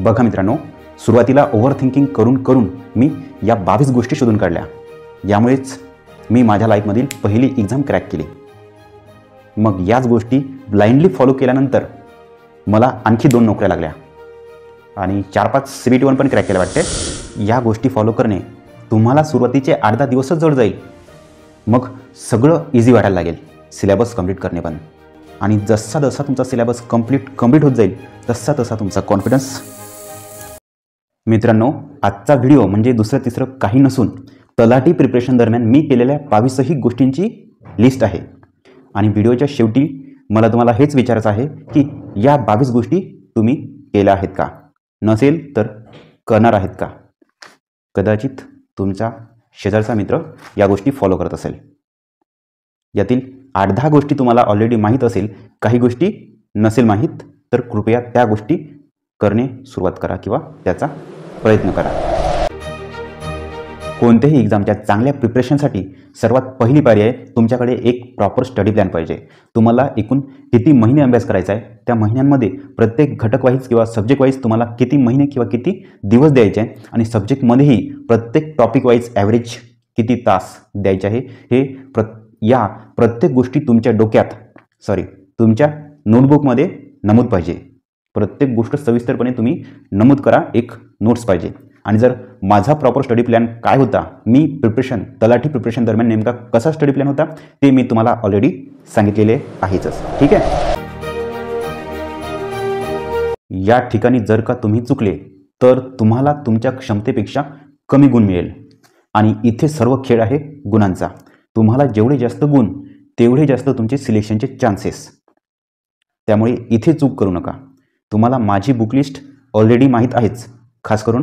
बघा मित्रांनो, सुरुवातीला ओव्हर थिंकिंग करून करून मी या 22 गोष्टी शोधून काढल्या. यामुळेच मी माझ्या लाईफमधील पहिली एक्झाम क्रॅक केली. मग याच गोष्टी ब्लाइंडली फॉलो केल्यानंतर मला आणखी 2 नोकऱ्या लागल्या आणि 4-5 CBT1 पण क्रॅक केल्या वाटते. या गोष्टी फॉलो करणे तुम्हाला सुरुवातीचे 8-10 दिवसच जड जाईल. मग सगळं इझी वाटायला लागेल. सिलेबस कंप्लीट करणे पण. आणि जसा जसा तुमचा सिलेबस कंप्लीट होत जाईल तसा तसा तुमचा कॉन्फिडन्स. मित्रांनो, आजचा व्हिडिओ म्हणजे दुसरं तिसरं काही नसून तलाठी प्रिपरेशन दरम्यान मी केलेल्या 22 गोष्टींची लिस्ट आहे. आणि व्हिडिओच्या शेवटी मला तुम्हाला हेच विचारायचं आहे की या 22 गोष्टी तुम्ही केल्या आहेत का? नसेल तर करणार आहेत का? कदाचित तुमचा शेजारचा मित्र या गोष्टी फॉलो करत असेल. यातील 8-10 गोष्टी तुम्हाला ऑलरेडी माहीत असेल, काही गोष्टी नसेल माहीत, तर कृपया त्या गोष्टी करणे सुरुवात करा किंवा त्याचा प्रयत्न करा. कोणत्याही एक्झामच्या चांगल्या प्रिपरेशनसाठी सर्वात पहिली पायरी आहे तुमच्याकडे एक प्रॉपर स्टडी प्लॅन पाहिजे. तुम्हाला एकूण किती महिने अभ्यास करायचा आहे, त्या महिन्यांमध्ये प्रत्येक घटक वाईज किंवा सब्जेक्ट वाईज तुम्हाला किती महिने किंवा किती दिवस द्यायचे आहे आणि सब्जेक्टमध्येही प्रत्येक टॉपिक वाईज ॲव्हरेज किती तास द्यायचे आहे, हे या प्रत्येक गोष्टी तुमच्या तुमच्या नोटबुकमध्ये नमूद पाहिजे. प्रत्येक गोष्ट सविस्तरपणे तुम्ही नमूद करा. एक नोट्स पाहिजे. आणि जर माझा प्रॉपर स्टडी प्लॅन काय होता, मी तलाठी प्रिपरेशन दरम्यान नेमका कसा स्टडी प्लॅन होता, ते मी तुम्हाला ऑलरेडी सांगितलेले आहेच. ठीक आहे. या ठिकाणी जर का तुम्ही चुकले तर तुम्हाला तुमच्या क्षमतेपेक्षा कमी गुण मिळेल. आणि इथे सर्व खेळ आहे गुणांचा. तुम्हाला जेवढे जास्त गुण तेवढे जास्त तुमचे सिलेक्शनचे चान्सेस. त्यामुळे इथे चूक करू नका. तुम्हाला माझी बुकलिस्ट ऑलरेडी माहीत आहेच, खास करून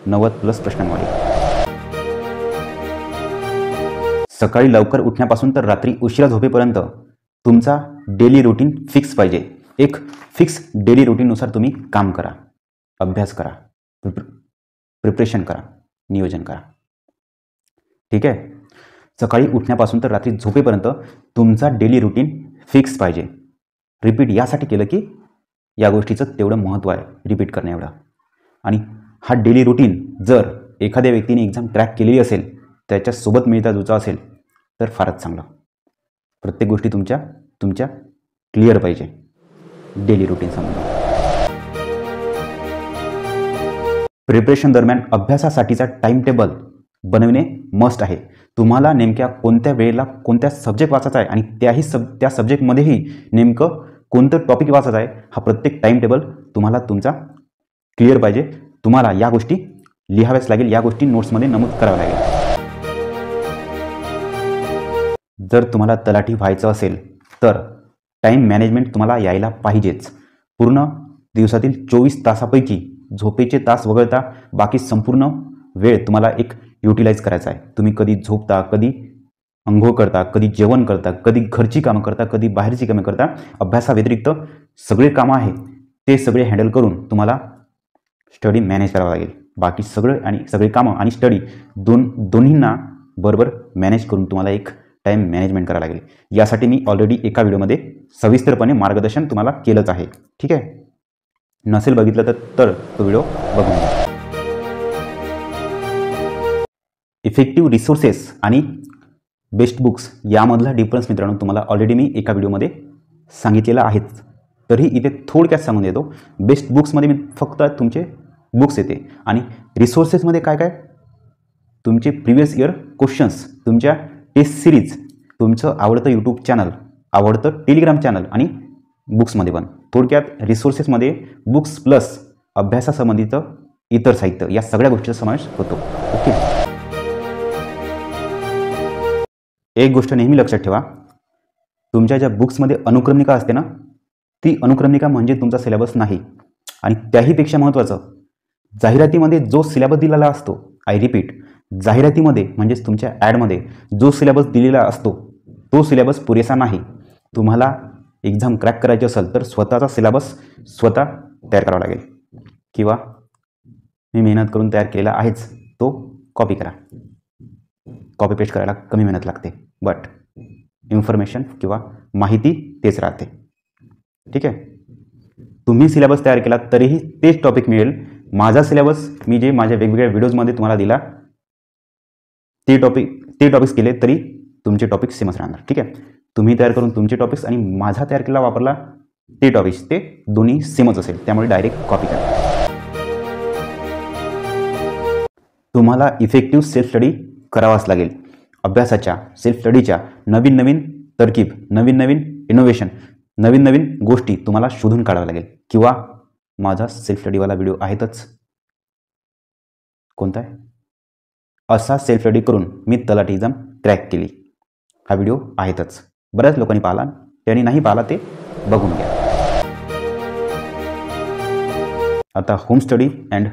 90+ प्रश्नांमध्ये. सकाळी लवकर उठण्यापासून तर रात्री उशिरा झोपेपर्यंत तुमचा डेली रुटीन फिक्स पाहिजे. एक फिक्स डेली रुटीननुसार तुम्ही काम करा, अभ्यास करा, प्रिपरेशन करा, नियोजन करा. ठीक आहे. सकाळी उठण्यापासून तर रात्री झोपेपर्यंत तुमचा डेली रुटीन फिक्स पाहिजे. रिपीट यासाठी केलं की या गोष्टीचं तेवढं महत्त्व आहे रिपीट करणे एवढं. आणि हा डेली रुटीन जर एखाद्या व्यक्तीने एक्झाम क्रॅक केलेली असेल, त्याच्यासोबत मिळता जुळता असेल तर फारच चांगलं. प्रत्येक गोष्टी तुमच्या क्लिअर पाहिजे डेली रुटीन संबंधी. प्रिपरेशन दरम्यान अभ्यासासाठीचा टाइम टेबल बनविणे मस्ट आहे. तुम्हाला नेमक्या कोणत्या वेळेला कोणत्या सब्जेक्ट वाचायचा आहे आणि त्या सब्जेक्टमध्येही नेमकं कोणतं टॉपिक वाचायचं आहे, हा प्रत्येक टाइम टेबल तुम्हाला तुमचा क्लिअर पाहिजे. तुम्हाला या गोष्टी लिहाव्याच लागेल, या गोष्टी नोट्समध्ये नमूद कराव्या लागेल. जर तुम्हाला तलाठी व्हायचं असेल तर टाईम मॅनेजमेंट तुम्हाला यायला पाहिजेच. पूर्ण दिवसातील 24 तासापैकी झोपेचे तास वगळता बाकी संपूर्ण वेळ तुम्हाला एक युटिलाइज करायचा आहे. तुम्ही कधी झोपता, कधी अंघोळ करता, कधी जेवण करता, कधी घरची कामं करता, कधी बाहेरची कामं करता. अभ्यासाव्यतिरिक्त सगळे कामं आहेत ते सगळे हँडल करून तुम्हाला स्टडी मॅनेज करावं लागेल. बाकी सगळे कामं आणि स्टडी दोन्हींना बरोबर मॅनेज करून तुम्हाला एक टाईम मॅनेजमेंट करावं लागेल. यासाठी मी ऑलरेडी एका व्हिडिओमध्ये सविस्तरपणे मार्गदर्शन तुम्हाला केलंच आहे. ठीक आहे. नसेल बघितलं तर तो व्हिडिओ बघून घ्या. इफेक्टिव्ह रिसोर्सेस आणि बेस्ट बुक्स यामधला डिफरन्स मित्रांनो तुम्हाला ऑलरेडी मी एका व्हिडिओमध्ये सांगितलेला आहेच. तरी इथे थोडक्यात सांगून देतो. बेस्ट बुक्समध्ये मी फक्त तुमचे बुक्स येते आणि रिसोर्सेसमध्ये काय तुमचे प्रिव्हियस इयर क्वेश्चन्स, तुमच्या टेस्ट सिरीज, तुमचं आवडतं यूट्यूब चॅनल, आवडतं टेलिग्राम चॅनल आणि बुक्समध्ये पण. थोडक्यात रिसोर्सेसमध्ये बुक्स प्लस अभ्यासासंबंधीचं इतर साहित्य या सगळ्या गोष्टीचा समावेश होतो. ओके. एक गोष्ट नेहमी लक्षात ठेवा, तुमच्या ज्या बुक्समध्ये अनुक्रमणिका असते ना, ती अनुक्रमणिका म्हणजे तुमचा सिलेबस नाही. आणि त्याहीपेक्षा महत्त्वाचं, जाहिरातीमध्ये जो सिलेबस दिलेला असतो, आय रिपीट, जाहिरातीमध्ये म्हणजेच तुमच्या ॲडमध्ये जो सिलेबस दिलेला असतो तो सिलेबस पुरेसा नाही. तुम्हाला एक्झाम क्रॅक करायची असेल तर स्वतःचा सिलेबस स्वतः तयार करावा लागेल. किंवा मी मेहनत करून तयार केलेला आहेच, तो कॉपी करा. कॉपी पेस्ट करायला कमी मेहनत लागते, बट इन्फॉर्मेशन किंवा माहिती तेच राहते. ठीक आहे. तुम्ही सिलेबस तयार केला तरीही तेच टॉपिक मिळेल माझा सिलेबस मी जे माझ्या वेगवेगळ्या व्हिडिओजमध्ये तुम्हाला दिला ते टॉपिक्स केले तरी तुमचे टॉपिक्स सेमच राहणार. ठीक आहे, तुम्ही तयार करून तुमचे टॉपिक्स आणि माझा तयार केला वापरला ते टॉपिक्स ते दोन्ही सेमच असेल, त्यामुळे डायरेक्ट कॉपी करा. तुम्हाला इफेक्टिव्ह सेल्फ स्टडी करावाच लागेल. अभ्यासाच्या सेल्फ स्टडीच्या नवीन नवीन तरकीब, नवीन नवीन इनोव्हेशन, नवीन नवीन गोष्टी तुम्हाला शोधून काढाव्या लागेल. किंवा माझा सेल्फ स्टडीवाला व्हिडिओ आहेतच. कोणता आहे? असा सेल्फ स्टडी करून मी तलाठी एक्झाम क्रॅक केली. हा व्हिडिओ आहेतच. बऱ्याच लोकांनी पाहिला, त्यांनी नाही पाहिला ते बघून घ्या. आता home study and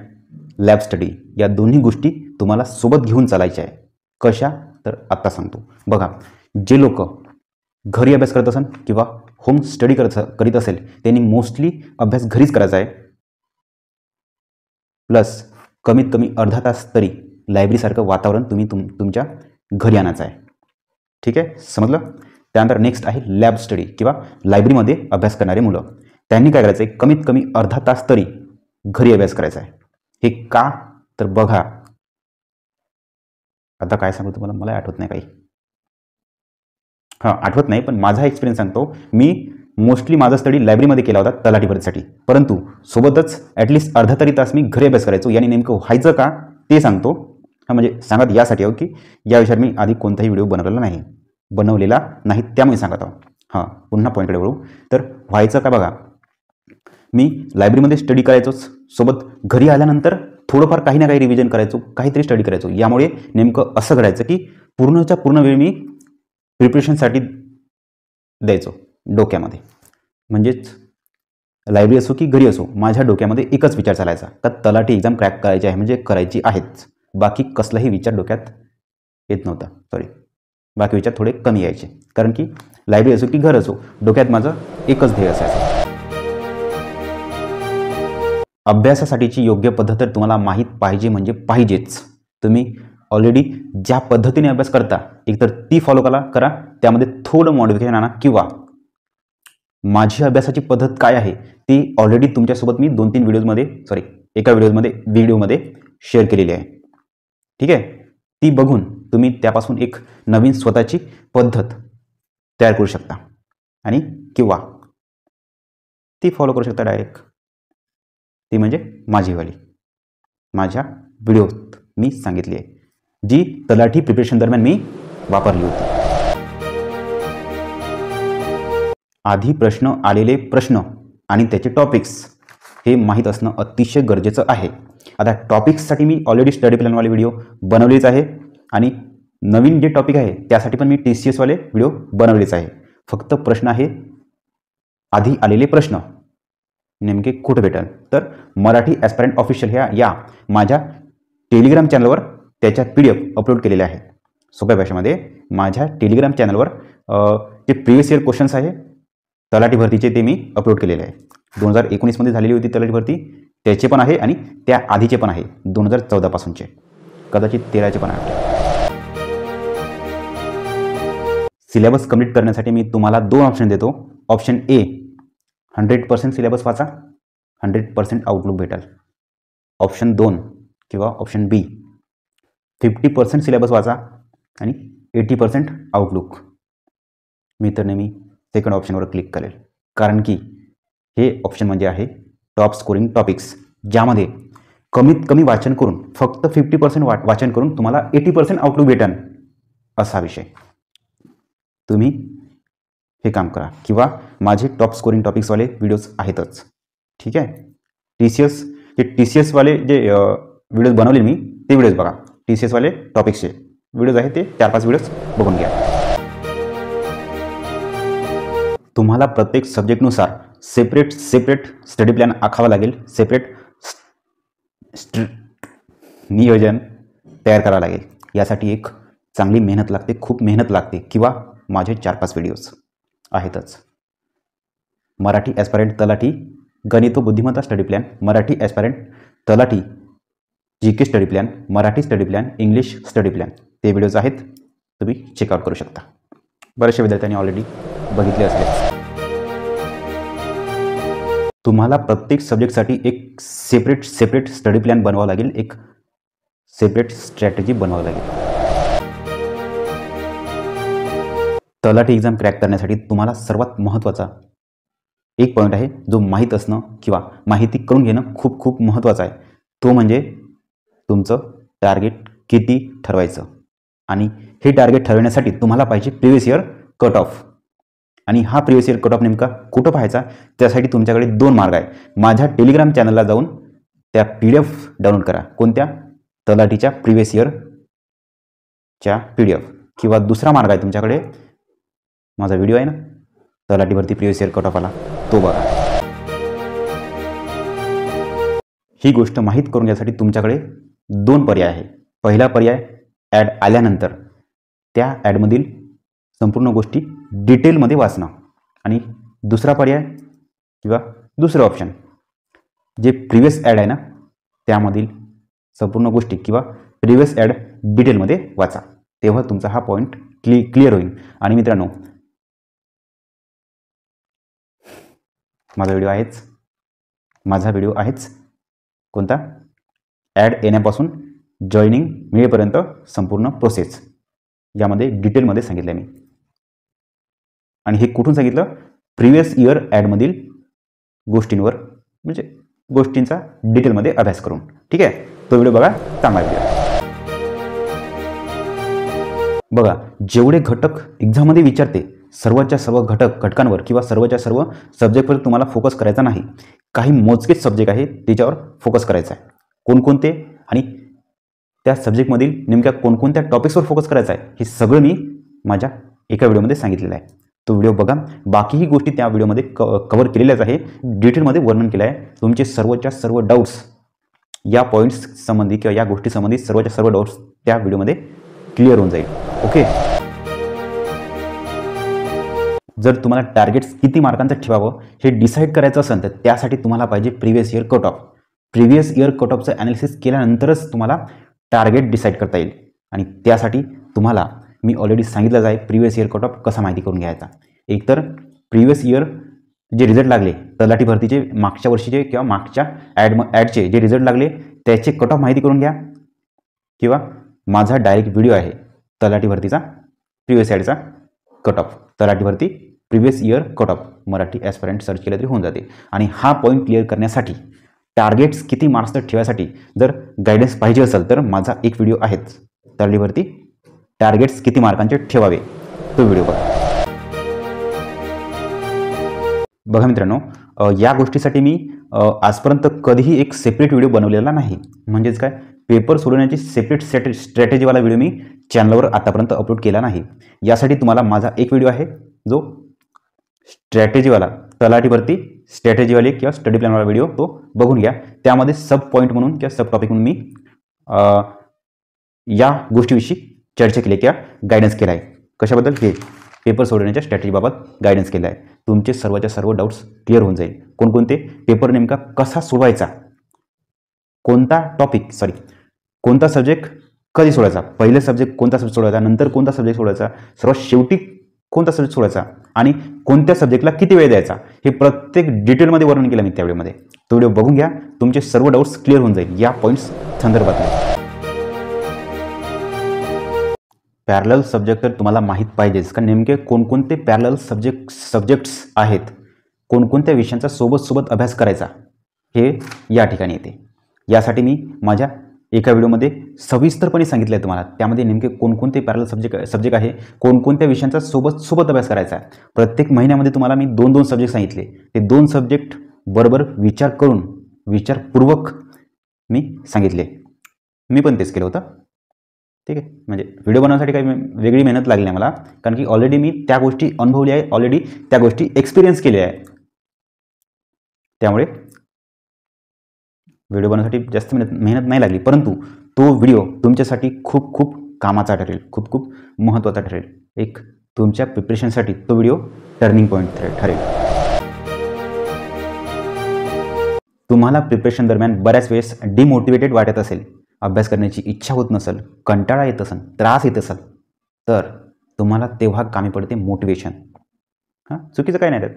lab study या दोन्ही गोष्टी तुम्हाला सोबत घेऊन चालायच्या आहे. कशा तर आत्ता सांगतो. बघा, जे लोक घरी अभ्यास करत असेल किंवा होम स्टडी करीत असेल त्यांनी मोस्टली अभ्यास घरीच करायचा आहे. प्लस कमीत कमी अर्धा तास तरी लायब्ररीसारखं वातावरण तुम्ही तुमच्या घरी आणायचं आहे. ठीक आहे, समजलं. त्यानंतर नेक्स्ट आहे लॅब स्टडी किंवा लायब्ररीमध्ये अभ्यास करणारे मुलं. त्यांनी काय करायचं आहे, कमीत कमी अर्धा तास तरी घरी अभ्यास करायचा आहे. हे का तर बघा, आता काय सांगू तुम्हाला, मला आठवत नाही काही. आठवत नाही, पण माझा एक्सपिरियन्स सांगतो. मी मोस्टली माझा स्टडी लायब्ररीमध्ये केला होता तलाठी परीक्षेसाठी, परंतु सोबतच ॲटलिस्ट अर्धा तरी तास मी घरी अभ्यास करायचो. याने नेमकं व्हायचं का ते सांगतो. म्हणजे सांगत यासाठी आहो की या विषयावर मी आधी कोणताही व्हिडिओ बनवलेला नाही, त्यामुळे सांगत आहो. पुन्हा पॉईंटकडे वळू. तर व्हायचं का बघा, मी लायब्ररीमध्ये स्टडी करायचोच, सोबत घरी आल्यानंतर थोडंफार काही ना काही रिव्हिजन करायचो, काहीतरी स्टडी करायचो. यामुळे नेमकं असं घडायचं की पूर्णच्या पूर्ण वेळ मी प्रिपरेशनसाठी द्यायचो डोक्यामध्ये. म्हणजेच लायब्ररी असो की घरी असो, माझ्या डोक्यामध्ये एकच विचार चालायचा का तलाठी एक्झाम क्रॅक करायची आहे म्हणजे करायची आहेच. बाकी कसलाही विचार डोक्यात येत नव्हता. बाकी विचार थोडे कमी यायचे, कारण की लायब्ररी असो की घर असो डोक्यात माझं एकच ध्येय असायचं. अभ्यासासाठीची योग्य पद्धत तर तुम्हाला माहीत पाहिजे म्हणजे पाहिजेच. तुम्ही ऑलरेडी ज्या पद्धतीने अभ्यास करता एकतर ती फॉलो करा, त्यामध्ये थोडं मॉडिफिकेशन आणा, किंवा माझी अभ्यासाची पद्धत काय आहे ती ऑलरेडी तुमच्यासोबत मी 2-3 एका व्हिडिओमध्ये शेअर केलेली आहे. ठीक आहे, ती बघून तुम्ही त्यापासून एक नवीन स्वतःची पद्धत तयार करू शकता आणि किंवा ती फॉलो करू शकता डायरेक्ट. ती म्हणजे माझ्या व्हिडिओत मी सांगितली आहे, जी तलाठी प्रिपरेशन दरम्यान मी वापरली होती. आधी आलेले प्रश्न आणि त्याचे टॉपिक्स हे माहीत असणं अतिशय गरजेचं आहे. आता टॉपिक्ससाठी मी ऑलरेडी स्टडी प्लॅनवाले व्हिडिओ बनवलेच आहे आणि नवीन जे टॉपिक आहे त्यासाठी पण मी TCS वाले व्हिडिओ बनवलेच आहे. फक्त प्रश्न आहे, आधी आलेले प्रश्न नेमके कुठे भेटेल, तर मराठी ॲस्पायरंट ऑफिशियल या माझ्या टेलिग्राम चॅनलवर त्याच्या PDF अपलोड केलेले आहे. सोप्या भाषेमध्ये माझ्या टेलिग्राम चॅनलवर जे प्रिव्हियस इयर क्वेश्चन्स आहे तलाठी भरतीचे ते मी अपलोड केलेले आहे. 2019 झालेली होती तलाठी भरती, त्याचे पण आहे आणि त्या आधीचे पण आहे 2014 पासूनचे, कदाचित 13चे पण आहे. सिलेबस कंप्लीट करण्यासाठी मी तुम्हाला 2 ऑप्शन देतो. ऑप्शन ए, 100% सिलेबस वाचा, 100% आउटलुक भेटेल. ऑप्शन 2 किंवा ऑप्शन बी, 50% सिलेबस वाचा आणि 80% आउटलुक. मी तर नेहमी सेकंड ऑप्शनवर क्लिक करेल, कारण की हे ऑप्शन म्हणजे आहे टॉप स्कोरिंग टॉपिक्स, ज्यामध्ये कमीत कमी वाचन करून फक्त 50% वाचन करून तुम्हाला 80% आउटलुक भेटेल असा विषय. तुम्ही हे काम करा, किंवा माझे टॉप स्कोरिंग टॉपिक्सवाले व्हिडिओज आहेतच. ठीक आहे, TCS वाले जे व्हिडिओज बनवले मी ते व्हिडिओज बघा. TCS वाले टॉपिक्सचे व्हिडिओज आहेत ते 4-5 व्हिडिओज बघून घ्या. तुम्हाला प्रत्येक सब्जेक्टनुसार सेपरेट स्टडी प्लॅन आखावा लागेल, सेपरेट नियोजन तयार करावं लागेल. यासाठी एक चांगली मेहनत लागते, खूप मेहनत लागते, किंवा माझे 4-5 व्हिडिओज आहेतच. मराठी ॲस्पायरंट तलाठी गणित व बुद्धिमत्ता स्टडी प्लॅन, मराठी ॲस्पायरंट तलाठी GK study plan, Marathi study plan, English study plan, ते व्हिडिओज आहेत, तुम्ही चेकआउट करू शकता. बऱ्याचशा विद्यार्थ्यांनी ऑलरेडी बघितले असले. तुम्हाला प्रत्येक सब्जेक्टसाठी एक सेपरेट स्टडी प्लॅन बनवावा लागेल, एक सेपरेट स्ट्रॅटेजी बनवावी लागेल. तलाठी एक्झाम क्रॅक करण्यासाठी तुम्हाला सर्वात महत्त्वाचा एक पॉईंट आहे, जो माहीत असणं किंवा माहिती करून घेणं खूप खूप महत्त्वाचं आहे. तो म्हणजे तुमचं टार्गेट किती ठरवायचं. आणि हे टार्गेट ठरवण्यासाठी तुम्हाला पाहिजे प्रिव्हियस इयर कट ऑफ. आणि हा प्रिव्हियस इयर कट ऑफ नेमका कुठं पाहायचा, त्यासाठी तुमच्याकडे 2 मार्ग आहे. माझ्या टेलिग्राम चॅनलला जाऊन त्या PDF डाउनलोड करा. कोणत्या? तलाठीच्या प्रिव्हियस इयरच्या PDF. किंवा दुसरा मार्ग आहे तुमच्याकडे, माझा व्हिडिओ आहे ना तलाठी भरती प्रिव्हियस इयर कट ऑफ आला, तो बघा. ही गोष्ट माहीत करून घ्यायसाठी तुमच्याकडे 2 पर्याय आहे. पहिला पर्याय, ॲड आल्यानंतर त्या ॲडमधील संपूर्ण गोष्टी डिटेलमध्ये वाचणं. आणि दुसरा पर्याय किंवा दुसरं ऑप्शन, जे प्रिव्हियस ॲड आहे ना त्यामधील संपूर्ण गोष्टी किंवा प्रिव्हियस ॲड डिटेलमध्ये वाचा. तेव्हा तुमचा हा पॉईंट क्लिअर होईल. आणि मित्रांनो, माझा व्हिडिओ आहेच कोणता? ॲड येण्यापासून जॉईनिंग मिळेपर्यंत संपूर्ण प्रोसेस, यामध्ये डिटेलमध्ये सांगितलं मी. आणि हे कुठून सांगितलं? प्रिव्हियस इयर ॲडमधील गोष्टींवर, म्हणजे गोष्टींचा डिटेलमध्ये अभ्यास करून. ठीक आहे, तो व्हिडिओ बघा, चांगला व्हिडिओ. बघा, जेवढे घटक एक्झाममध्ये विचारते सर्वच्या सर्व घटकांवर किंवा सर्वच्या सर्व सब्जेक्टवर तुम्हाला फोकस करायचा नाही. काही मोजकेच सब्जेक्ट आहेत त्याच्यावर फोकस करायचा आहे. कोणकोणते आणि त्या सब्जेक्टमधील नेमक्या कोणकोणत्या टॉपिक्सवर फोकस करायचा आहे हे सगळं मी माझ्या एका व्हिडिओमध्ये सांगितलेलं आहे. तो व्हिडिओ बघा. बाकीही गोष्टी त्या व्हिडिओमध्ये कव्हर केलेल्याच आहे, डिटेलमध्ये वर्णन केलं आहे. तुमचे सर्वच्या सर्व डाऊट्स या पॉईंट्स संबंधी किंवा या गोष्टी संबंधित सर्वच्या सर्व डाऊट्स त्या व्हिडिओमध्ये क्लिअर होऊन जाईल. ओके. जर तुम्हाला टार्गेट्स किती मार्कांचं ठेवावं हे डिसाईड करायचं असेल तर त्यासाठी तुम्हाला पाहिजे previous year cut off. Previous year cut ऑफचं ॲनालिसिस केल्यानंतरच तुम्हाला टार्गेट डिसाईड करता येईल. आणि त्यासाठी तुम्हाला मी ऑलरेडी सांगितलंच आहे प्रिव्हियस इयर कट ऑफ कसा माहिती करून घ्यायचा. एकतर प्रिव्हियस इयर जे रिझल्ट लागले तलाठी भरतीचे, मागच्या वर्षीचे किंवा मागच्या ॲडचे जे रिझल्ट लागले त्याचे कट ऑफ माहिती करून घ्या. किंवा माझा डायरेक्ट व्हिडिओ आहे तलाठी भरतीचा प्रिव्हियस ॲडचा कट ऑफ, तलाठी भरती previous year cut of Marathi aspirant search केलं तरी होऊन जाते. आणि हा पॉईंट क्लिअर करण्यासाठी, टार्गेट्स किती मार्क्सचं ठेवायसाठी जर गायडन्स पाहिजे असेल तर माझा एक व्हिडिओ आहेच, तलाठी भरती टार्गेट्स किती मार्कांचे ठेवावे, तो व्हिडिओ बघा. बघा मित्रांनो, या गोष्टीसाठी मी आजपर्यंत कधीही एक सेपरेट व्हिडिओ बनवलेला नाही. म्हणजेच काय, पेपर सोडवण्याची सेपरेट स्ट्रॅटेजीवाला व्हिडिओ मी चॅनलवर आतापर्यंत अपलोड केला नाही. यासाठी तुम्हाला माझा एक व्हिडिओ आहे जो स्ट्रॅटेजीवाला, तलाठी भरती स्ट्रॅटेजीवाले किंवा स्टडी प्लॅनवाला व्हिडिओ, तो बघून घ्या. त्यामध्ये सब पॉईंट म्हणून किंवा सब टॉपिक म्हणून मी या गोष्टीविषयी चर्चा केली किंवा गायडन्स केला आहे. कशाबद्दल? हे पेपर सोडवण्याच्या स्ट्रॅटेजीबाबत गायडन्स केला आहे. तुमचे सर्वच्या सर्व डाऊट्स क्लिअर होऊन जाईल. कोणकोणते पेपर नेमका कसा सोडवायचा, कोणता सब्जेक्ट कधी सोडायचा, पहिले सब्जेक्ट कोणता सब्जेक्ट सोडायचा, नंतर कोणता सब्जेक्ट सोडायचा, सर्वात शेवटी कोणता सब्जेक्ट सोडायचा आणि कोणत्या सब्जेक्टला किती वेळ द्यायचा, हे प्रत्येक डिटेलमध्ये वर्णन केलं मी त्या व्हिडिओमध्ये. तो व्हिडिओ बघून घ्या, तुमचे सर्व डाऊट्स क्लिअर होऊन जाईल या पॉईंट्स संदर्भातले. पॅरलल सब्जेक्ट तर तुम्हाला माहीत पाहिजेच का नेमके कोणकोणते पॅरलल सब्जेक्ट्स आहेत, कोणकोणत्या विषयांचा सोबत अभ्यास करायचा, हे या ठिकाणी येते. यासाठी मी माझ्या एका व्हिडिओमध्ये सविस्तरपणे सांगितलं आहे तुम्हाला. त्यामध्ये नेमके कोणकोणते पॅरलल सब्जेक्ट आहे, कोणकोणत्या विषयांचा सोबत अभ्यास करायचा आहे. प्रत्येक महिन्यामध्ये तुम्हाला मी 2 सब्जेक्ट सांगितले. ते 2 सब्जेक्ट बरोबर विचारपूर्वक मी सांगितले. मी पण तेच केलं होतं. ठीक आहे, म्हणजे व्हिडिओ बनवण्यासाठी काही वेगळी मेहनत लागली नाही मला, कारण की ऑलरेडी मी त्या गोष्टी अनुभवल्या आहे, ऑलरेडी त्या गोष्टी एक्सपिरियन्स केल्या आहे. त्यामुळे व्हिडिओ बनवण्यासाठी जास्त मेहनत नाही लागली, परंतु तो व्हिडिओ तुमच्यासाठी खूप कामाचा ठरेल, खूप महत्त्वाचा ठरेल. एक तुमच्या प्रिपरेशनसाठी तो व्हिडिओ टर्निंग पॉईंट ठरेल. तुम्हाला प्रिपरेशन दरम्यान बऱ्याच वेळेस डिमोटिवेटेड वाटत असेल, अभ्यास करण्याची इच्छा होत नसेल, कंटाळा येत असेल, त्रास येत असेल, तर तुम्हाला तेव्हा कामी पडते मोटिवेशन. हां, चुकीचं काय नाही त्यात.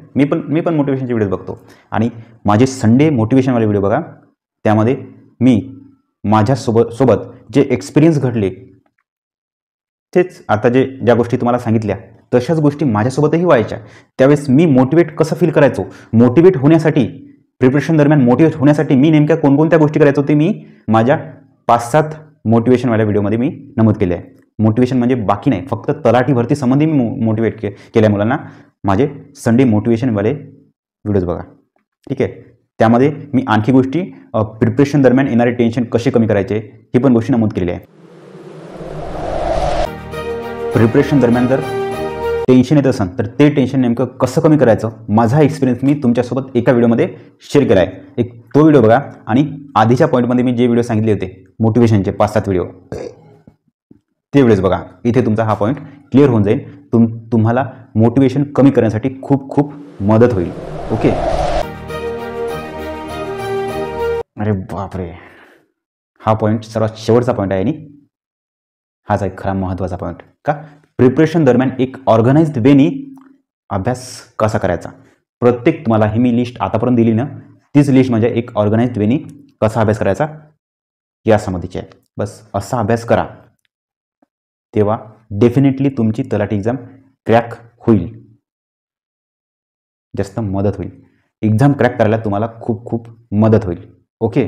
मी पण मोटिवेशनचे व्हिडिओज बघतो आणि माझे संडे मोटिवेशनवाले व्हिडिओ बघा. त्यामध्ये मी सोबत जे एक्सपिरियन्स घडले तेच आता ज्या गोष्टी तुम्हाला सांगितल्या तशाच गोष्टी माझ्यासोबतही व्हायच्या. त्यावेळेस मी मोटिवेट कसं फील करायचो, मोटिवेट होण्यासाठी प्रिपरेशन दरम्यान मोटिवेट होण्यासाठी मी नेमक्या कोणकोणत्या गोष्टी करायचो ते मी माझ्या 5-7 मोटिवेशनवाल्या व्हिडिओमध्ये मी नमूद केले आहे. मोटिवेशन म्हणजे बाकी नाही, फक्त तलाठी भरती संबंधी मी मोटिवेट केल्या मुलांना. माझे संडे मोटिवेशनवाले व्हिडिओज बघा. ठीक आहे. त्यामध्ये मी आणखी गोष्टी प्रिपरेशन दरम्यान येणारे टेन्शन कसे कमी करायचे हे पण गोष्टी नमूद केलेल्या आहे. प्रिपरेशन दरम्यान जर टेन्शन येत असेल तर ते टेन्शन नेमकं कसं कमी करायचं माझा एक्सपिरियन्स मी तुमच्यासोबत एका व्हिडिओमध्ये शेअर केला आहे. एक तो व्हिडिओ बघा आणि आधीच्या पॉईंटमध्ये मी जे व्हिडिओ सांगितले होते मोटिवेशनचे 5-7 व्हिडिओ ते व्हिडिओज बघा. इथे तुमचा हा पॉईंट क्लिअर होऊन जाईल. तुम्हाला मोटिवेशन कमी करण्यासाठी खूप खूप मदत होईल. ओके. अरे बापरे, हा पॉईंट सर्वात शेवटचा पॉईंट आहे आणि हाच एक खरा महत्त्वाचा पॉईंट. का प्रिपरेशन दरम्यान एक ऑर्गनाइज्ड वेनी अभ्यास कसा करायचा. प्रत्येक तुम्हाला ही मी लिस्ट आतापर्यंत दिली ना, तीच लिस्ट म्हणजे एक ऑर्गनाइज्ड वेनी कसा अभ्यास करायचा या संबंधीची आहे. बस असा अभ्यास करा, तेव्हा डेफिनेटली तुमची तलाठी एक्झाम क्रॅक होईल, जास्त मदत होईल. एक्झाम क्रॅक करायला तुम्हाला खूप खूप मदत होईल. Okay,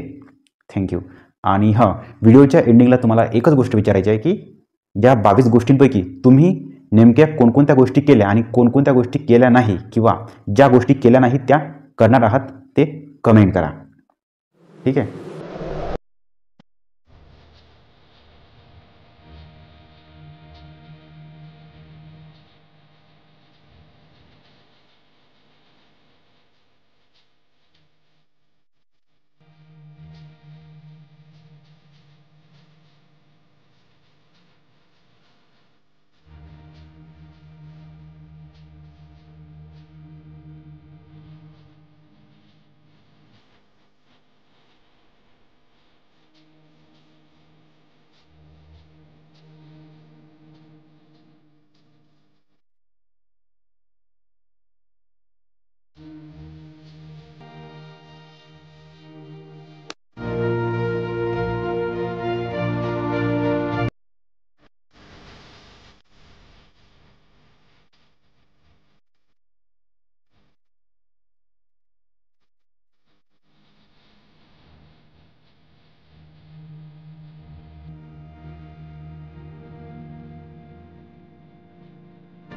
thank you. आणि हां, व्हिडिओच्या एंडिंगला तुम्हाला एकच गोष्ट विचारायची आहे की या 22 गोष्टींपैकी तुम्ही नेमक्या कोणकोणत्या गोष्टी केल्या आणि कोणकोणत्या गोष्टी केल्या नाही, किंवा ज्या गोष्टी केल्या नाही त्या करणार आहात ते कमेंट करा. ठीक आहे.